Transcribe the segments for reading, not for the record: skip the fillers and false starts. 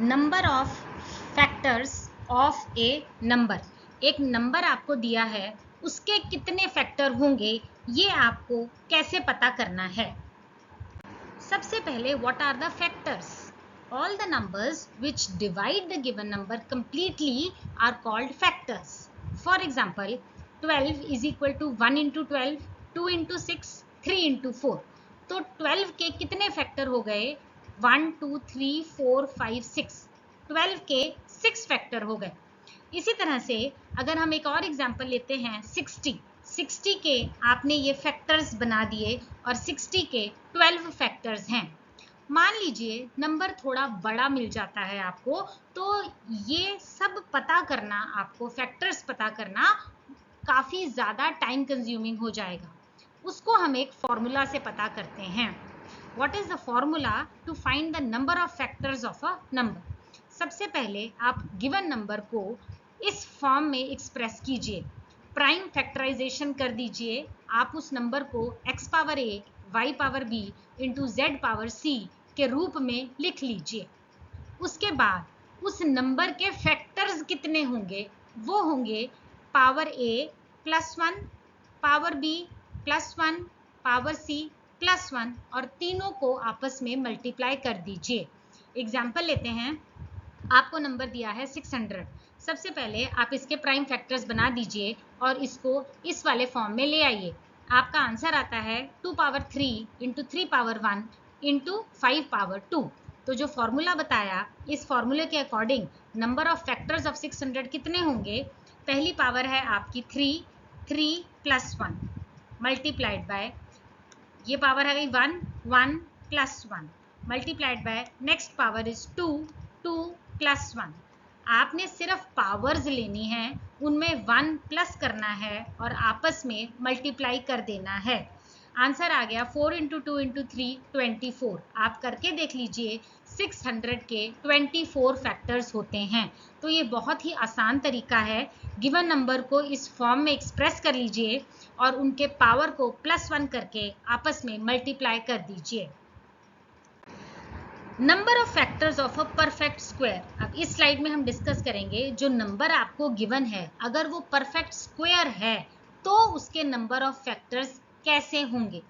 Number of factors of A number. एक number आपको दिया है, उसके कितने फैक्टर होंगे ये आपको कैसे पता करना है। सबसे पहले what are the factors? All the numbers which divide the given number completely are called factors. For example, 12 is equal to 1 into 12, 2 into 6, 3 into 4. तो 12 के कितने फैक्टर हो गए? 1 2 3 4 5 6। 12 के 6 फैक्टर हो गए। इसी तरह से अगर हम एक और एग्जांपल लेते हैं 60 के आपने ये फैक्टर्स बना दिए और 60 के 12 फैक्टर्स हैं। मान लीजिए नंबर थोड़ा बड़ा मिल जाता है आपको, तो ये सब पता करना, आपको फैक्टर्स पता करना काफी ज्यादा टाइम कंज्यूमिंग हो जाएगा। उसको हम एक फॉर्मूला से पता करते हैं। What is the formula to find the number of factors of a number? सबसे पहले आप गिवन नंबर को इस फॉर्म में एक्सप्रेस कीजिए, प्राइम फैक्टराइजेशन कर दीजिए। आप उस नंबर को x power a y power b into z power c के रूप में लिख लीजिए। उसके बाद उस नंबर के फैक्टर्स कितने होंगे? वो होंगे power a plus 1, power b plus 1, power c plus 1, और तीनों को आपस में मल्टीप्लाई कर दीजिए। एग्जाम्पल लेते हैं, आपको नंबर दिया है 600। सबसे पहले आप इसके प्राइम फैक्टर्स बना दीजिए और इसको इस वाले फॉर्म में ले आइए। आपका आंसर आता है 2 power 3 into 3 power 1 into 5 power 2। तो जो फॉर्मूला बताया, इस फॉर्मूले के according number of factors of 600 कितने होंगे? पहली पावर है आपकी 3 प्लस 1 मल्टीप्लाइड बाय, ये पावर है 1 plus 1 multiplied by, next power is 2 plus 1। आपने सिर्फ पावर्स लेनी है, उनमें 1 प्लस करना है और आपस में मल्टीप्लाई कर देना है। आंसर आ गया 4 इंटू 2 इंटू 3 24। आप करके देख लीजिए, 600 के 24 फैक्टर्स होते हैं। तो ये बहुत ही आसान तरीका है। गिवन नंबर को इस फॉर्म में एक्सप्रेस कर लीजिए और उनके पावर को +1 करके आपस में मल्टीप्लाई कर दीजिए। Number of factors of a perfect square. अब इस स्लाइड में हम डिस्कस करेंगे, जो नंबर आपको गिवन है अगर वो परफेक्ट स्क्वायर है तो उसके नंबर ऑफ फैक्टर्स कैसे होंगे।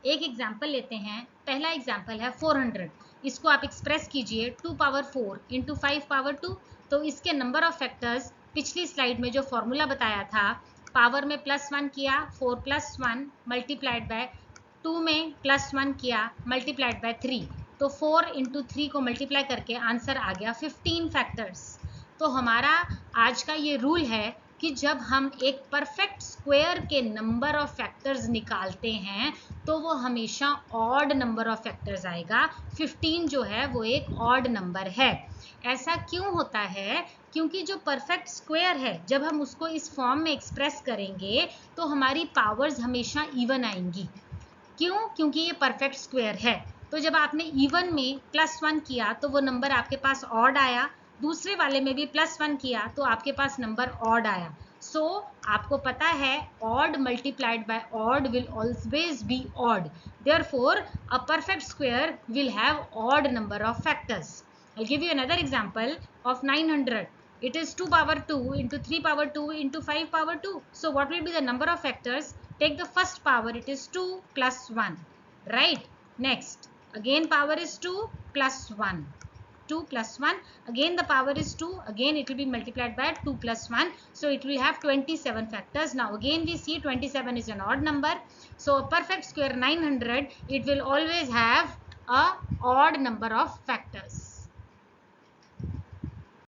एक एग्जांपल लेते हैं। पहला एग्जांपल है 400। इसको आप एक्सप्रेस कीजिए 2 पावर 4 इंटू 5 पावर 2। तो इसके नंबर ऑफ फैक्टर्स पिछली स्लाइड में जो फॉर्मूला बताया था, पावर में +1 किया 4 प्लस 1 मल्टीप्लाइड बाय 2 में +1 किया मल्टीप्लाइड बाय 3। तो 4 इंटू 3 को मल्टीप्लाई करके आंसर आ गया 15 फैक्टर्स। तो हमारा आज का ये रूल है कि जब हम एक परफेक्ट स्क्वायर के नंबर ऑफ फैक्टर्स निकालते हैं तो वो हमेशा ऑड नंबर ऑफ फैक्टर्स आएगा। 15 जो है वो एक ऑड नंबर है। ऐसा क्यों होता है? क्योंकि जो परफेक्ट स्क्वायर है, जब हम उसको इस फॉर्म में एक्सप्रेस करेंगे तो हमारी पावर्स हमेशा इवन आएंगी। क्यों? क्योंकि ये परफेक्ट स्क्वायर है। तो जब आपने इवन में +1 किया तो वो नंबर आपके पास ऑड आया, दूसरे वाले में भी +1 किया तो आपके पास नंबर ऑड आया। सो आपको पता है odd multiplied by odd will always be odd, therefore a perfect square will have odd number of factors. I'll give you another example of 900. It is 2 power 2 into 3 power 2 into 5 power 2. So what will be the number of factors? Take the first power, it is 2 plus 1, right? Next, again power is 2 plus 1. 2 plus 1, again the power is 2, again it will be multiplied by 2 plus 1. So it will have 27 factors. Now again we see 27 is an odd number. So a perfect square 900, it will always have a odd number of factors.